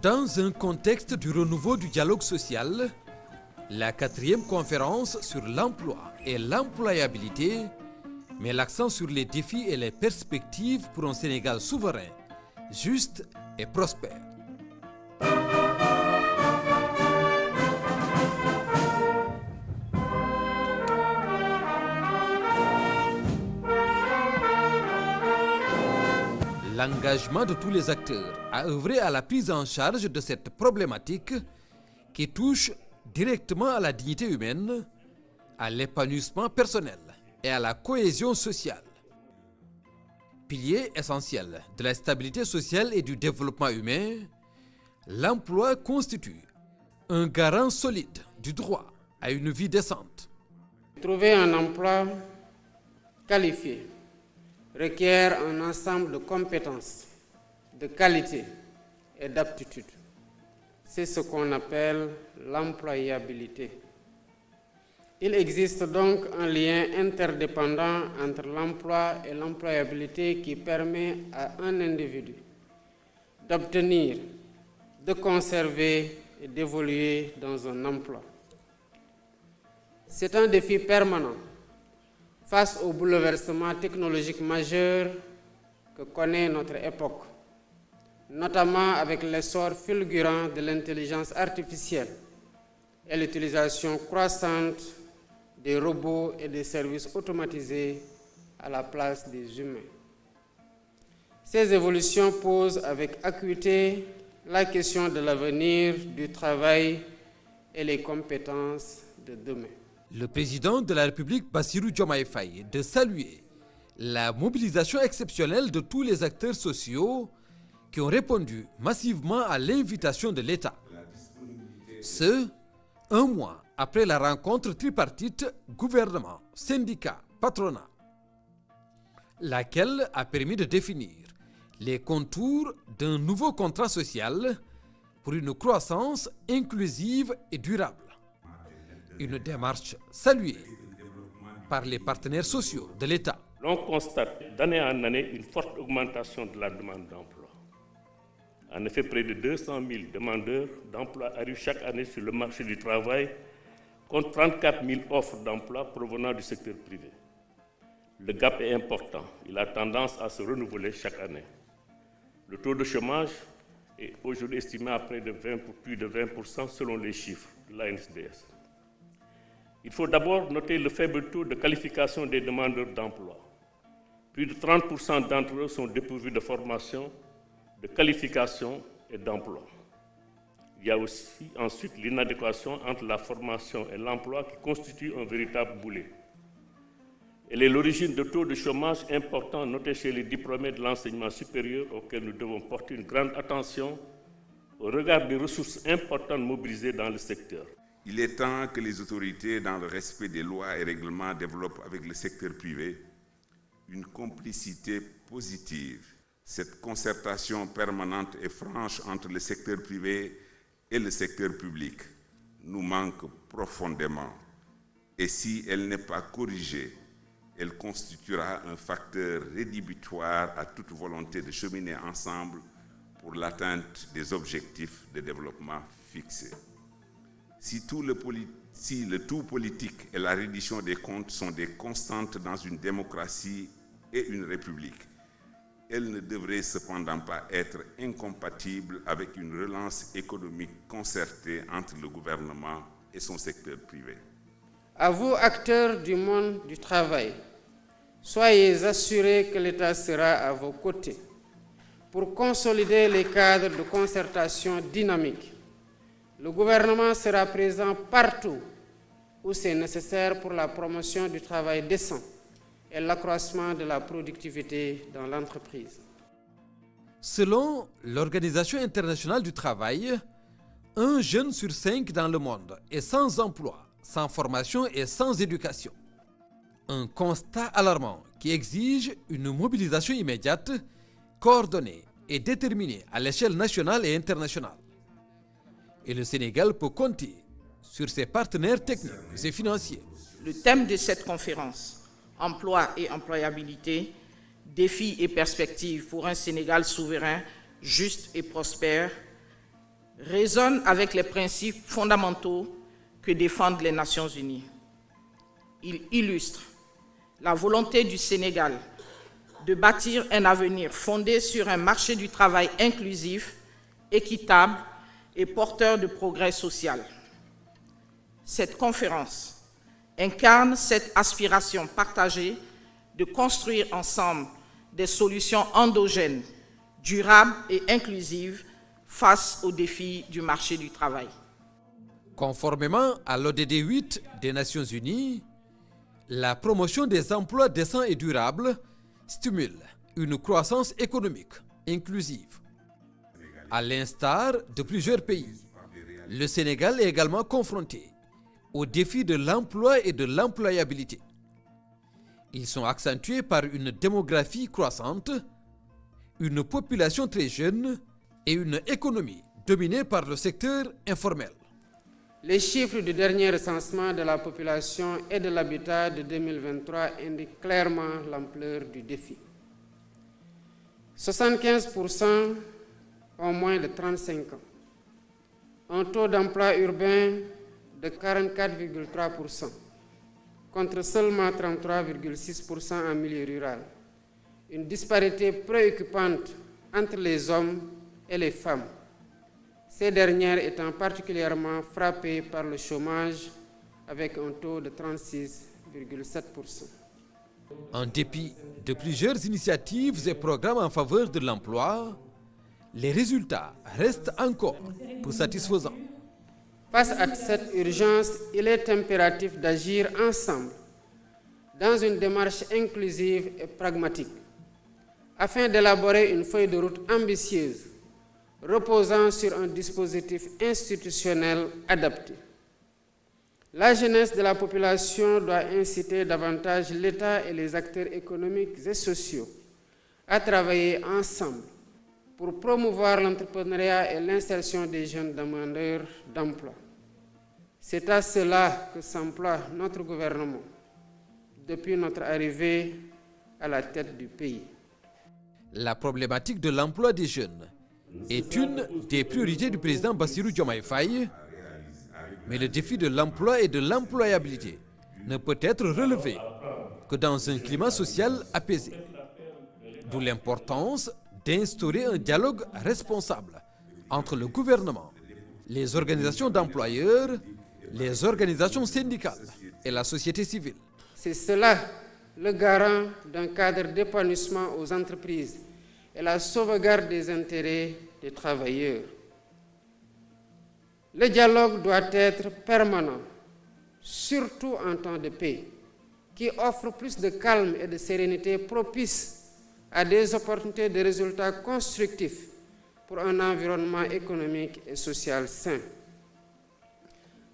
Dans un contexte du renouveau du dialogue social, la 4e conférence sur l'emploi et l'employabilité met l'accent sur les défis et les perspectives pour un Sénégal souverain, juste et prospère. L'engagement de tous les acteurs à œuvrer à la prise en charge de cette problématique qui touche directement à la dignité humaine, à l'épanouissement personnel et à la cohésion sociale. Pilier essentiel de la stabilité sociale et du développement humain, l'emploi constitue un garant solide du droit à une vie décente. Trouver un emploi qualifié requiert un ensemble de compétences, de qualités et d'aptitudes. C'est ce qu'on appelle l'employabilité. Il existe donc un lien interdépendant entre l'emploi et l'employabilité qui permet à un individu d'obtenir, de conserver et d'évoluer dans un emploi. C'est un défi permanent face aux bouleversements technologiques majeurs que connaît notre époque, notamment avec l'essor fulgurant de l'intelligence artificielle et l'utilisation croissante des robots et des services automatisés à la place des humains. Ces évolutions posent avec acuité la question de l'avenir du travail et les compétences de demain. Le président de la République, Bassirou Diomaye Faye, de saluer la mobilisation exceptionnelle de tous les acteurs sociaux qui ont répondu massivement à l'invitation de l'État. Ce, un mois après la rencontre tripartite gouvernement, syndicats, patronat, laquelle a permis de définir les contours d'un nouveau contrat social pour une croissance inclusive et durable. Une démarche saluée par les partenaires sociaux de l'État. L'on constate d'année en année une forte augmentation de la demande d'emploi. En effet, près de 200 000 demandeurs d'emploi arrivent chaque année sur le marché du travail, contre 34 000 offres d'emploi provenant du secteur privé. Le gap est important. Il a tendance à se renouveler chaque année. Le taux de chômage est aujourd'hui estimé à plus de 20% selon les chiffres de l'ANSDS. Il faut d'abord noter le faible taux de qualification des demandeurs d'emploi. Plus de 30% d'entre eux sont dépourvus de formation, de qualification et d'emploi. Il y a aussi ensuite l'inadéquation entre la formation et l'emploi qui constitue un véritable boulet. Elle est l'origine de taux de chômage importants notés chez les diplômés de l'enseignement supérieur auxquels nous devons porter une grande attention au regard des ressources importantes mobilisées dans le secteur. Il est temps que les autorités, dans le respect des lois et règlements, développent avec le secteur privé une complicité positive. Cette concertation permanente et franche entre le secteur privé et le secteur public nous manque profondément. Et si elle n'est pas corrigée, elle constituera un facteur rédhibitoire à toute volonté de cheminer ensemble pour l'atteinte des objectifs de développement fixés. Si le tout politique et la reddition des comptes sont des constantes dans une démocratie et une république, elles ne devraient cependant pas être incompatibles avec une relance économique concertée entre le gouvernement et son secteur privé. À vous, acteurs du monde du travail, soyez assurés que l'État sera à vos côtés pour consolider les cadres de concertation dynamiques. Le gouvernement sera présent partout où c'est nécessaire pour la promotion du travail décent et l'accroissement de la productivité dans l'entreprise. Selon l'Organisation internationale du travail, 1 jeune sur 5 dans le monde est sans emploi, sans formation et sans éducation. Un constat alarmant qui exige une mobilisation immédiate, coordonnée et déterminée à l'échelle nationale et internationale. Et le Sénégal peut compter sur ses partenaires techniques et financiers. Le thème de cette conférence, emploi et employabilité, défis et perspectives pour un Sénégal souverain, juste et prospère, résonne avec les principes fondamentaux que défendent les Nations Unies. Il illustre la volonté du Sénégal de bâtir un avenir fondé sur un marché du travail inclusif, équitable et porteur de progrès social. Cette conférence incarne cette aspiration partagée de construire ensemble des solutions endogènes, durables et inclusives face aux défis du marché du travail. Conformément à l'ODD 8 des Nations Unies, la promotion des emplois décents et durables stimule une croissance économique inclusive. À l'instar de plusieurs pays, le Sénégal est également confronté aux défis de l'emploi et de l'employabilité. Ils sont accentués par une démographie croissante, une population très jeune et une économie dominée par le secteur informel. Les chiffres du dernier recensement de la population et de l'habitat de 2023 indiquent clairement l'ampleur du défi. 75% ont moins de 35 ans. Un taux d'emploi urbain de 44,3%, contre seulement 33,6% en milieu rural. Une disparité préoccupante entre les hommes et les femmes, ces dernières étant particulièrement frappées par le chômage avec un taux de 36,7%. En dépit de plusieurs initiatives et programmes en faveur de l'emploi, les résultats restent encore peu satisfaisants. Face à cette urgence, il est impératif d'agir ensemble dans une démarche inclusive et pragmatique afin d'élaborer une feuille de route ambitieuse reposant sur un dispositif institutionnel adapté. La jeunesse de la population doit inciter davantage l'État et les acteurs économiques et sociaux à travailler ensemble pour promouvoir l'entrepreneuriat et l'insertion des jeunes demandeurs d'emploi. C'est à cela que s'emploie notre gouvernement depuis notre arrivée à la tête du pays. La problématique de l'emploi des jeunes est une des priorités du président Bassirou Diomaye Faye, mais le défi de l'emploi et de l'employabilité ne peut être relevé que dans un climat social apaisé. D'où l'importance d'instaurer un dialogue responsable entre le gouvernement, les organisations d'employeurs, les organisations syndicales et la société civile. C'est cela le garant d'un cadre d'épanouissement aux entreprises et la sauvegarde des intérêts des travailleurs. Le dialogue doit être permanent, surtout en temps de paix, qui offre plus de calme et de sérénité propice à des opportunités de résultats constructifs pour un environnement économique et social sain.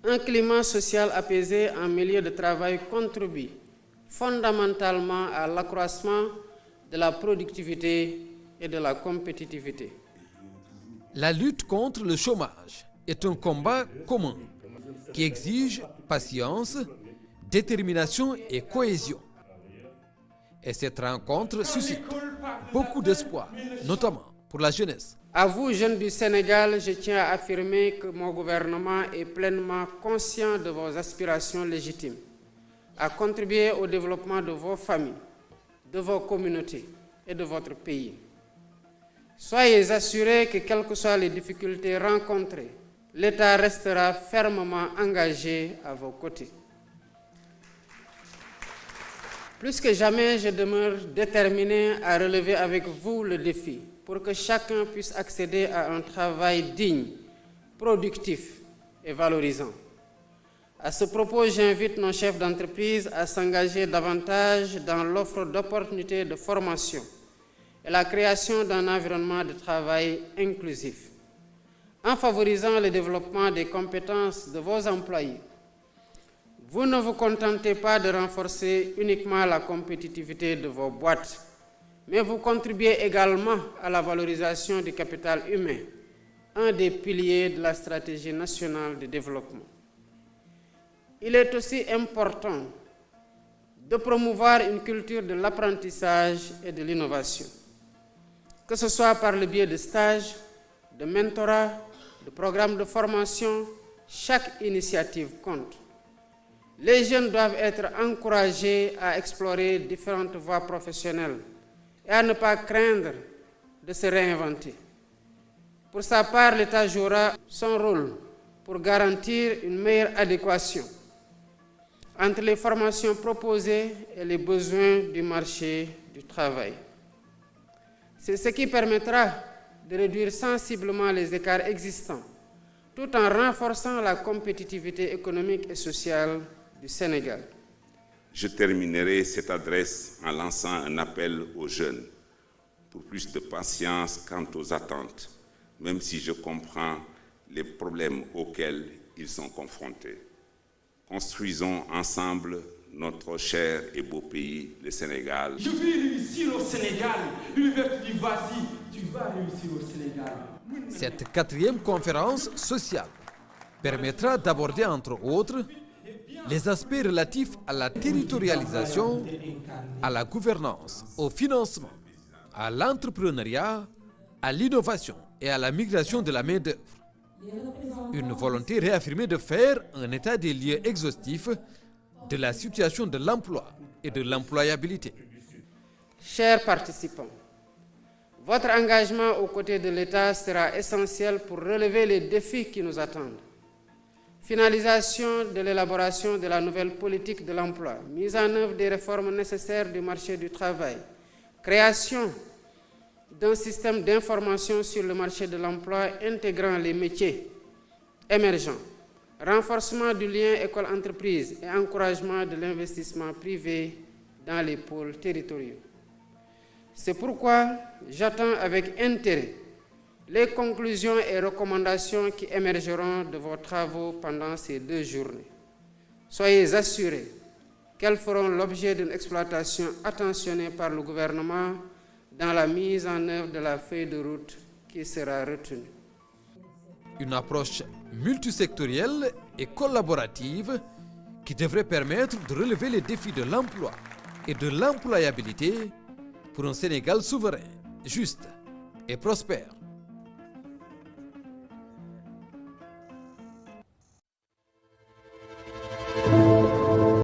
Un climat social apaisé en milieu de travail contribue fondamentalement à l'accroissement de la productivité et de la compétitivité. La lutte contre le chômage est un combat commun qui exige patience, détermination et cohésion. Et cette rencontre suscite beaucoup d'espoir, notamment pour la jeunesse. À vous, jeunes du Sénégal, je tiens à affirmer que mon gouvernement est pleinement conscient de vos aspirations légitimes à contribuer au développement de vos familles, de vos communautés et de votre pays. Soyez assurés que, quelles que soient les difficultés rencontrées, l'État restera fermement engagé à vos côtés. Plus que jamais, je demeure déterminé à relever avec vous le défi pour que chacun puisse accéder à un travail digne, productif et valorisant. À ce propos, j'invite nos chefs d'entreprise à s'engager davantage dans l'offre d'opportunités de formation et la création d'un environnement de travail inclusif, en favorisant le développement des compétences de vos employés. Vous ne vous contentez pas de renforcer uniquement la compétitivité de vos boîtes, mais vous contribuez également à la valorisation du capital humain, un des piliers de la stratégie nationale de développement. Il est aussi important de promouvoir une culture de l'apprentissage et de l'innovation, que ce soit par le biais de stages, de mentorat, de programmes de formation, chaque initiative compte. Les jeunes doivent être encouragés à explorer différentes voies professionnelles et à ne pas craindre de se réinventer. Pour sa part, l'État jouera son rôle pour garantir une meilleure adéquation entre les formations proposées et les besoins du marché du travail. C'est ce qui permettra de réduire sensiblement les écarts existants, tout en renforçant la compétitivité économique et sociale du Sénégal. Je terminerai cette adresse en lançant un appel aux jeunes pour plus de patience quant aux attentes, même si je comprends les problèmes auxquels ils sont confrontés. Construisons ensemble notre cher et beau pays, le Sénégal. Je vais réussir au Sénégal. L'université dit vas-y, tu vas réussir au Sénégal. Cette 4e conférence sociale permettra d'aborder entre autres les aspects relatifs à la territorialisation, à la gouvernance, au financement, à l'entrepreneuriat, à l'innovation et à la migration de la main-d'œuvre. Une volonté réaffirmée de faire un état des lieux exhaustif de la situation de l'emploi et de l'employabilité. Chers participants, votre engagement aux côtés de l'État sera essentiel pour relever les défis qui nous attendent. Finalisation de l'élaboration de la nouvelle politique de l'emploi, mise en œuvre des réformes nécessaires du marché du travail, création d'un système d'information sur le marché de l'emploi intégrant les métiers émergents, renforcement du lien école-entreprise et encouragement de l'investissement privé dans les pôles territoriaux. C'est pourquoi j'attends avec intérêt les conclusions et recommandations qui émergeront de vos travaux pendant ces 2 journées. Soyez assurés qu'elles feront l'objet d'une exploitation attentionnée par le gouvernement dans la mise en œuvre de la feuille de route qui sera retenue. Une approche multisectorielle et collaborative qui devrait permettre de relever les défis de l'emploi et de l'employabilité pour un Sénégal souverain, juste et prospère.